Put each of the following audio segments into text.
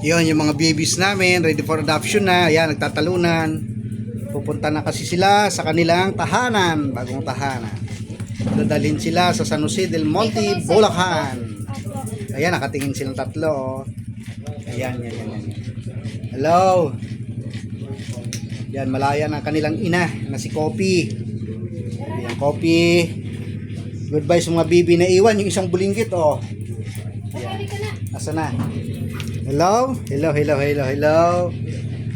Yun, yung mga babies namin, ready for adoption na. Ayan, nagtatalunan. Pupunta na kasi sila sa kanilang tahanan, bagong tahanan. Dadalhin sila sa San Jose del Monte, Bulacan. Ayan, nakatingin silang tatlo. Ayan, yan, yan, yan. Hello. Yan, malaya ng kanilang ina na si Kopi. Ayan, Kopi. Goodbye sa mga baby na iwan. Yung isang bulinggit, oh. Ayan. Asa na? Hello? Hello, hello, hello, hello.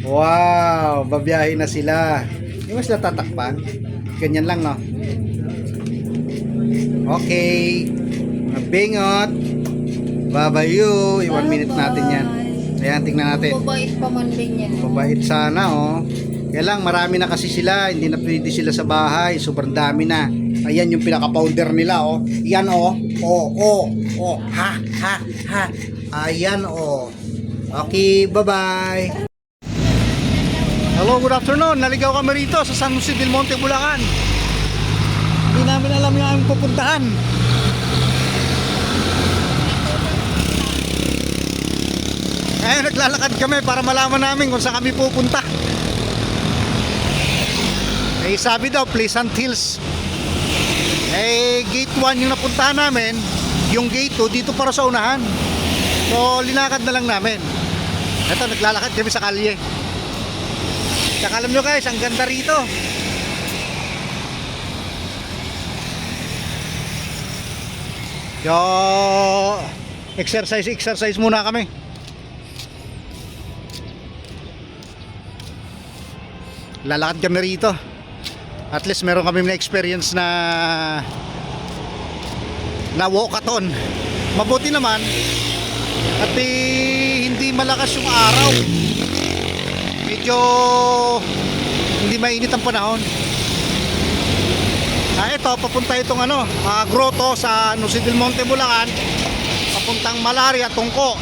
Wow, babiyahe na sila. Hindi mo sila tatakpan? Ganyan lang, no? Okay. Mga bingot. Babayu. 1 minute natin yan. Ayan, tingnan natin. Mabait pa man din yan. Mabait sana, oh. Kaya lang, marami na kasi sila. Hindi na pwede sila sa bahay. Sobrang dami na. Ayan yung pinaka-powder nila, oh. Yan, oh. Oh, oh, oh. Ha, ha, ha. Ayan, oh. Okay, bye-bye. Hello, good afternoon. Naligaw kami rito sa San Jose del Monte, Bulacan. Hindi namin alam yung aming pupuntahan. Ngayon, naglalakad kami para malaman namin kung saan kami pupunta. Eh, sabi daw, Pleasant Hills. Eh, gate 1 yung napuntahan namin. Yung gate 2, dito para sa unahan. So, linakad na lang namin. Ito, naglalakad kami sa kalye. Saka alam nyo guys, ang ganda rito. Yo, exercise muna kami. Lalakad kami rito. At least meron kami na experience na walkathon. Mabuti naman at hindi malakas yung araw. Medyo hindi mainit ang panahon. Ito, papunta itong grotto sa San Jose del Monte, Bulacan. Papuntang Malaria, Tungko.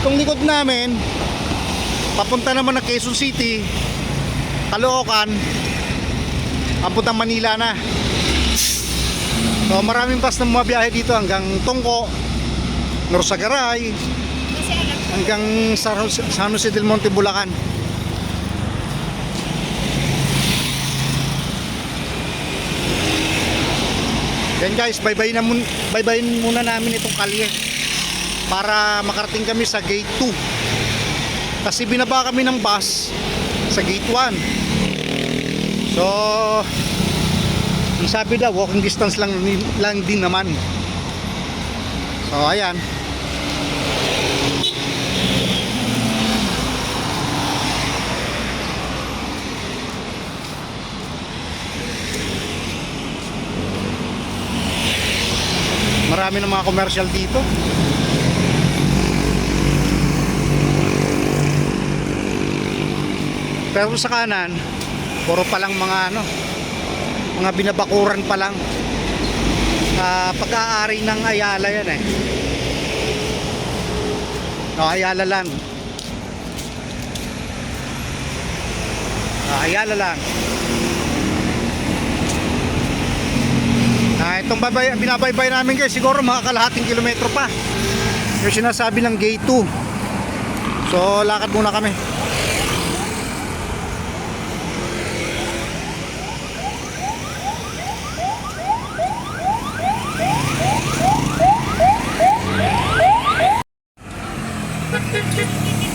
Itong likod namin, papunta naman ng Quezon City, Caloocan, papuntang Manila na. So maraming bus na bumabiyahe dito hanggang Tungko, Norsagaray, hanggang San Jose del Monte, Bulacan. Yan guys, bye-bye muna namin itong kalye para makarating kami sa gate 2. Kasi binaba kami ng bus sa gate 1. So, ang sabi daw, walking distance lang din naman. So, ayan. Marami ng mga commercial dito. Pero sa kanan, puro pa lang mga mga binabakuran pa lang. Pag-aari ng Ayala yan eh. No, Ayala lang. Ayala lang. Itong binabaybay namin guys, siguro mga kalahating kilometro pa yung sinasabi ng gate 2. So lakad muna kami.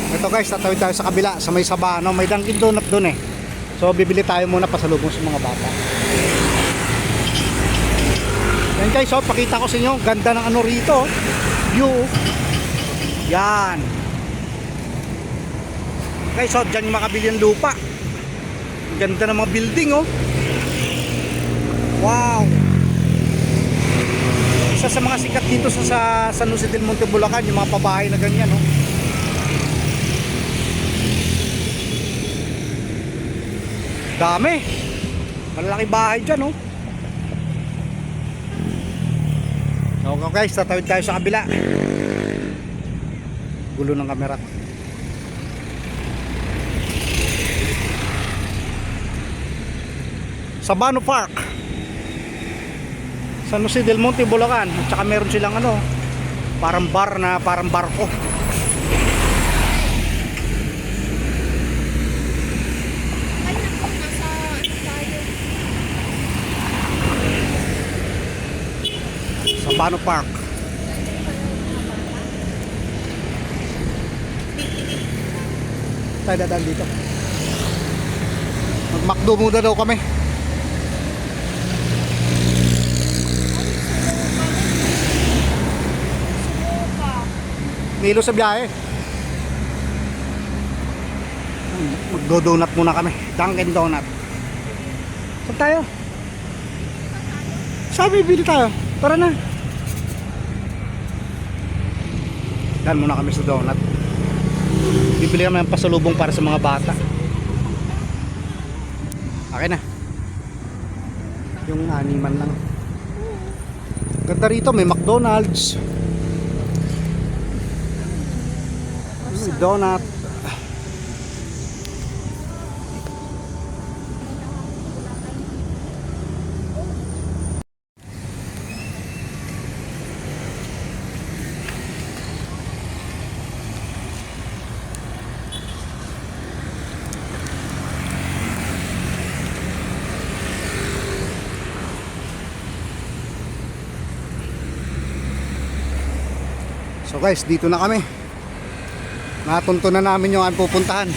Ito guys, tatawid tayo sa kabila, sa may Sabano, may Dunkin Donut dun eh. So bibili tayo muna pasalubong sa mga bata. Yan guys, so pakita ko sa inyo, ganda ng rito, view. Yan. Guys, so dyan yung makabili ng lupa. Ganda ng mga building, oh. Wow. Isa sa mga sikat dito sa San Jose del Monte, Bulacan, yung mga pabahay na ganyan, oh. Dami. Malaki bahay dyan, oh. Okay guys, tatawid tayo sa kabila. Gulo ng camera. Sabano Park, San Jose del Monte, Bulacan. At saka meron silang parang bar na parang barko. Volcano Park. Tayo dadaan dito. Mag-McDo muna daw kami. Milo sa biyahe. Magdo-donut muna kami. Dunkin Donut. Saan tayo? Sabi, bili tayo. Tara na. Dan muna kami sa donut. Bibili kami ng pasalubong para sa mga bata. Okay na. Yung animan lang. Ganda rito, may McDonald's. May donut. So guys, dito na kami. Natunto na namin yung aming pupuntahan.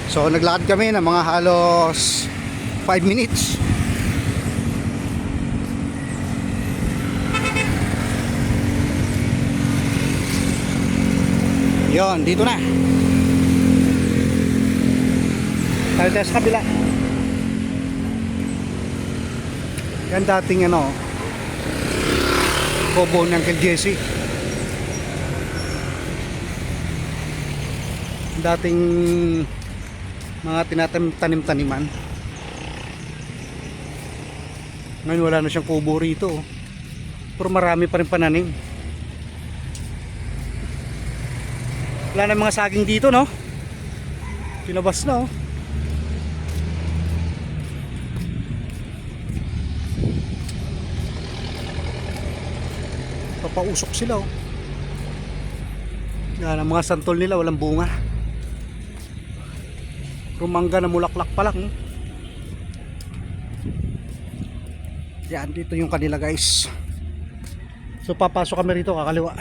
So naglakad kami ng mga halos 5 minutes. Yon, dito na. Tayo sa kabila. Yan dating ano, kubo ng Uncle Jesse. Dating mga tinatanim-taniman. Ngayon wala na siyang kubo rito. Pero marami pa rin pananim. Wala na mga saging dito, no? Pinabas na, oh. Papausok sila, oh. Yan ang mga santol nila, walang bunga. Rumangga na mulaklak pa lang, oh. Yan, dito yung kanila, guys. So papasok kami rito, kakaliwa.